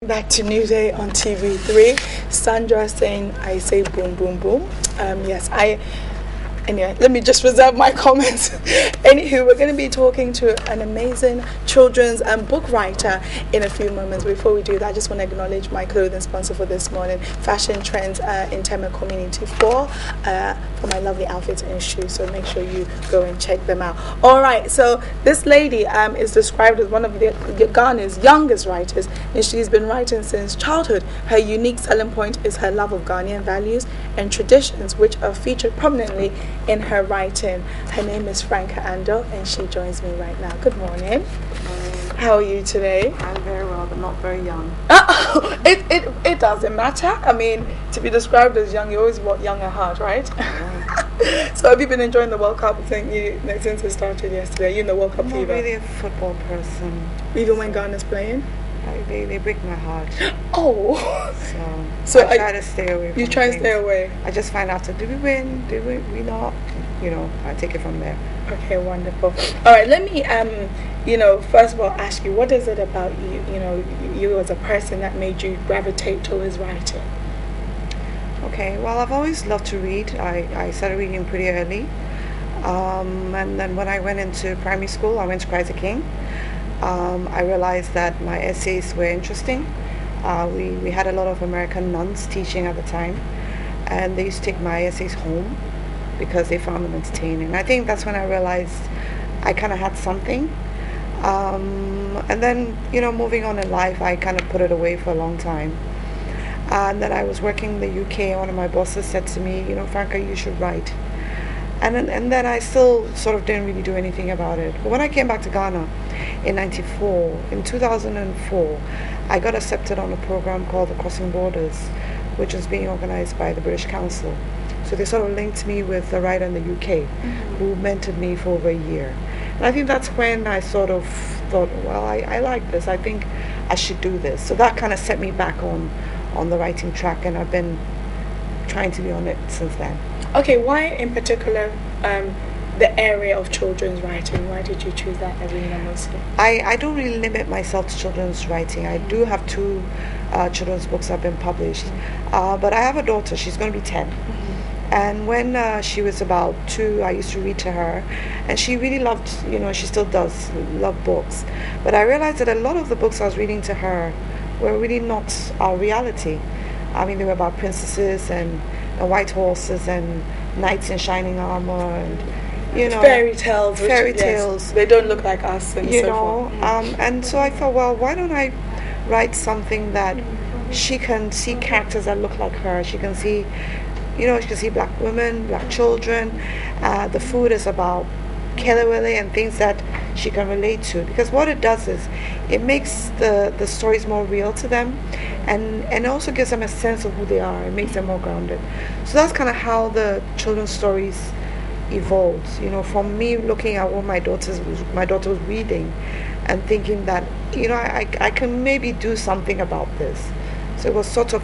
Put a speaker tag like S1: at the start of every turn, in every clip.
S1: Back to New Day on TV3. Sandra saying, I say boom, boom, boom. Yes, Anyway, let me just reserve my comments. Anywho, we're going to be talking to an amazing children's book writer in a few moments. Before we do that, I just want to acknowledge my clothing sponsor for this morning, Fashion Trends in Tema Community 4, for my lovely outfits and shoes. So make sure you go and check them out. All right, so this lady is described as one of Ghana's youngest writers, and she's been writing since childhood. Her unique selling point is her love of Ghanaian values and traditions, which are featured prominently in her writing. Her name is Franka Andoh, and she joins me right now. Good morning. How are you today?
S2: I'm very well, but not very young.
S1: It doesn't matter. I mean, to be described as young, you always want young at heart, right?
S2: Yeah.
S1: So have you been enjoying the World Cup since it started yesterday? You in the World Cup
S2: I'm
S1: fever?
S2: not really a football person.
S1: Even when Ghana's playing?
S2: They break my heart.
S1: Oh.
S2: So I try to stay away from
S1: You try and
S2: things.
S1: stay away?
S2: I just find out, did we win? Did we not? I take it from there.
S1: Okay, wonderful. All right, let me, first of all ask you, what is it about you as a person that made you gravitate towards writing?
S2: Okay, well, I've always loved to read. I started reading pretty early. And then when I went into primary school, I went to Christ the King. I realized that my essays were interesting. We had a lot of American nuns teaching at the time, and they used to take my essays home because they found them entertaining. I think that's when I realized I kind of had something. And then, moving on in life, I kind of put it away for a long time. And then I was working in the UK, and one of my bosses said to me, Franka, you should write. And then I still sort of didn't really do anything about it. But when I came back to Ghana in 2004, I got accepted on a program called the Crossing Borders, which is being organized by the British Council. So they sort of linked me with a writer in the UK who mentored me for over a year. And I think that's when I sort of thought, well, I like this. I think I should do this. So that kind of set me back on the writing track, and I've been trying to be on it since then.
S1: Okay, why in particular the area of children's writing? Why did you choose that arena mostly?
S2: I don't really limit myself to children's writing. I do have two children's books that have been published. But I have a daughter. She's going to be 10. And when she was about 2, I used to read to her. And she really loved, she still does love books. But I realized that a lot of the books I was reading to her were really not our reality. I mean, they were about princesses and white horses and knights in shining armor and
S1: fairy tales.
S2: Yes,
S1: they don't look like us, and so forth.
S2: And so I thought, well, why don't I write something that she can see characters that look like her. She can see, she can see black women, black children. The food is about kelewele and things that she can relate to, because what it does is it makes the stories more real to them, and also gives them a sense of who they are. It makes them more grounded. So that's kind of how the children's stories evolved, from me looking at what my daughter was reading and thinking that I can maybe do something about this. So it was sort of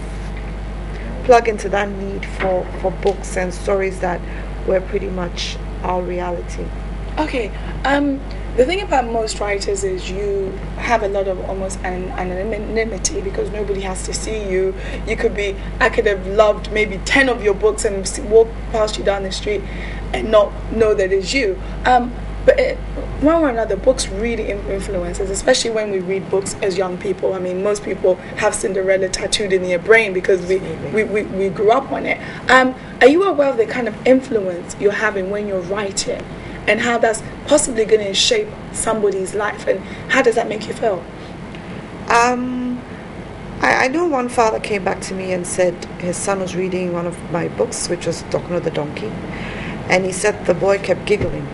S2: plug into that need for books and stories that were pretty much our reality.
S1: Okay, the thing about most writers is you have a lot of almost anonymity because nobody has to see you. I could have loved maybe 10 of your books and walk past you down the street and not know that it's you. But one way or another, books really influence us, especially when we read books as young people. I mean, most people have Cinderella tattooed in their brain because we grew up on it. Are you aware of the kind of influence you're having when you're writing, and how that's possibly going to shape somebody's life, and how does that make you feel?
S2: I know one father came back to me and said his son was reading one of my books, which was Dokno the Donkey, and he said the boy kept giggling.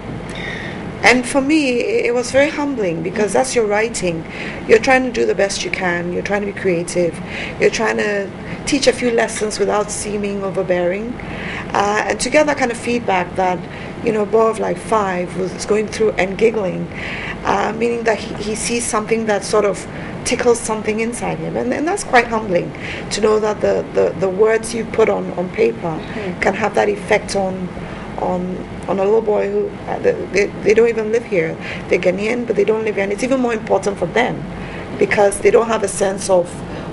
S2: And for me, it was very humbling, because that's your writing. You're trying to do the best you can. You're trying to be creative. You're trying to teach a few lessons without seeming overbearing. And to get that kind of feedback that, a boy of like 5 was going through and giggling, meaning that he sees something that sort of tickles something inside him. And that's quite humbling, to know that the words you put on paper can have that effect on a little boy who they don't even live here. They're Ghanaian, but they don't live here, and it's even more important for them because they don't have a sense of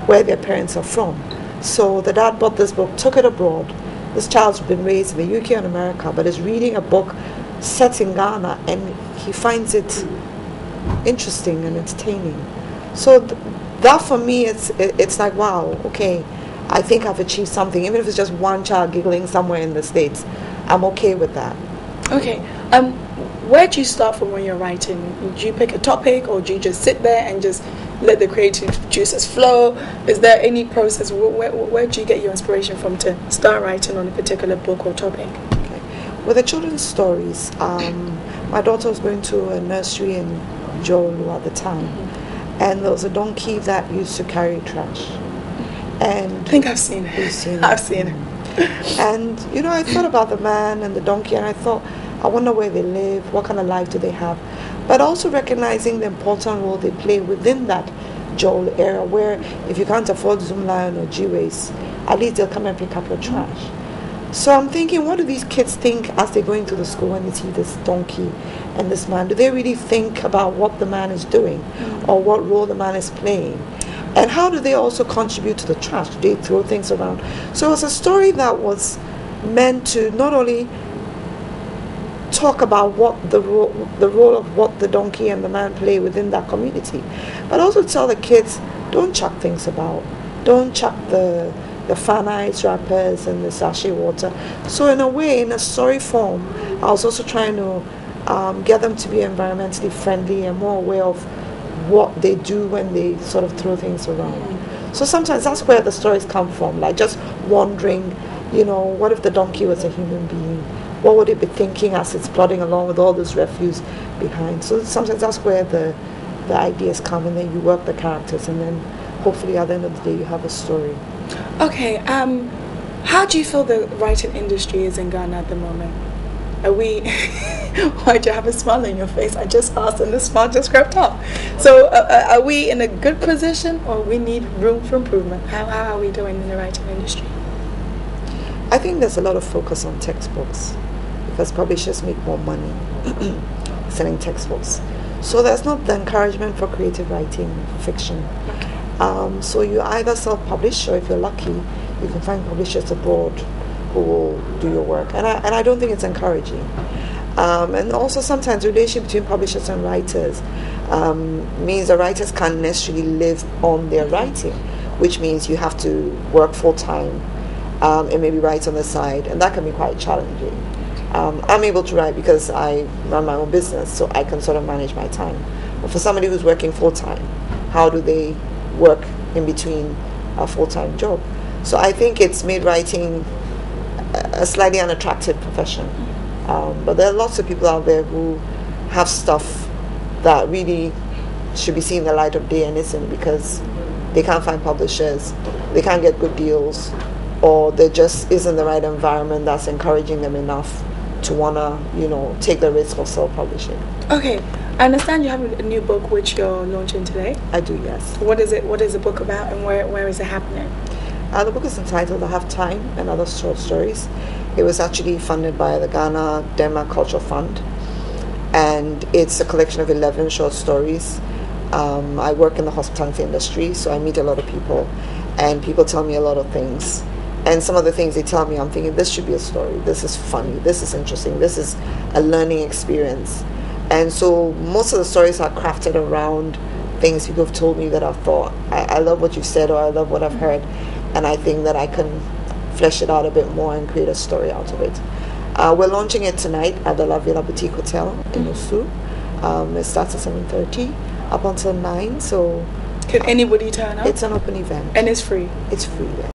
S2: where their parents are from. So the dad bought this book, took it abroad. This child's been raised in the UK and America, but is reading a book set in Ghana, and he finds it interesting and entertaining. So that for me, it's like, wow, okay, I think I've achieved something. Even if it's just one child giggling somewhere in the States, I'm okay with that.
S1: Okay. Where do you start from when you're writing? Do you pick a topic, or do you just sit there and just let the creative juices flow? Is there any process? Where do you get your inspiration from to start writing on a particular book or topic?
S2: Okay. With the children's stories, my daughter was going to a nursery in Jolu at the time, and there was a donkey that used to carry trash. And
S1: I think I've seen it.
S2: You've seen it.
S1: I've seen it.
S2: And I thought about the man and the donkey, and I thought, I wonder where they live, what kind of life do they have, but also recognizing the important role they play within that Joel era, where if you can't afford Zoom Lion or G-Ways, at least they'll come and pick up your trash. So I'm thinking, what do these kids think as they're going to the school when they see this donkey and this man? Do they really think about what the man is doing or what role the man is playing? And how do they also contribute to the trash? Do they throw things around? So it was a story that was meant to not only talk about what the role of what the donkey and the man play within that community, but also tell the kids, don't chuck things about. Don't chuck the fan ice wrappers and the sachet water. So in a way, in a story form, I was also trying to get them to be environmentally friendly and more aware of what they do when they sort of throw things around. So sometimes that's where the stories come from, like just wondering, what if the donkey was a human being? What would it be thinking as it's plodding along with all this refuse behind? So sometimes that's where the ideas come, and then you work the characters, and then hopefully at the end of the day you have a story.
S1: Okay, how do you feel the writing industry is in Ghana at the moment? Are we... Why do you have a smile on your face? I just asked and the smile just crept up. So are we in a good position, or we need room for improvement? How are we doing in the writing industry?
S2: I think there's a lot of focus on textbooks because publishers make more money selling textbooks. So there's not the encouragement for creative writing, for fiction.
S1: Okay.
S2: So you either self-publish, or if you're lucky, you can find publishers abroad who will do your work. And I don't think it's encouraging. And also sometimes the relationship between publishers and writers means the writers can't necessarily live on their writing, which means you have to work full-time and maybe write on the side, and that can be quite challenging. I'm able to write because I run my own business, so I can sort of manage my time. But for somebody who's working full-time, how do they work in between a full-time job? So I think it's made writing a slightly unattractive profession. But there are lots of people out there who have stuff that really should be seen in the light of day and isn't, because they can't find publishers, they can't get good deals, or there just isn't the right environment that's encouraging them enough to want to, take the risk of self-publishing.
S1: Okay, I understand you have a new book which you're launching today.
S2: I do, yes.
S1: What is it? What is the book about, and where is it happening?
S2: The book is entitled I Have Time and Other Short Stories. It was actually funded by the Ghana Denmark Cultural Fund, and it's a collection of 11 short stories. I work in the hospitality industry, so I meet a lot of people, and people tell me a lot of things. And some of the things they tell me, I'm thinking, this should be a story. This is funny. This is interesting. This is a learning experience. And so most of the stories are crafted around things people have told me that I've thought, I love what you've said, or I love what I've heard. And I think that I can flesh it out a bit more and create a story out of it. We're launching it tonight at the La Villa Boutique Hotel in Osu. It starts at 7:30 up until 9. So
S1: can anybody turn up?
S2: It's an open event.
S1: And it's free?
S2: It's free, yeah.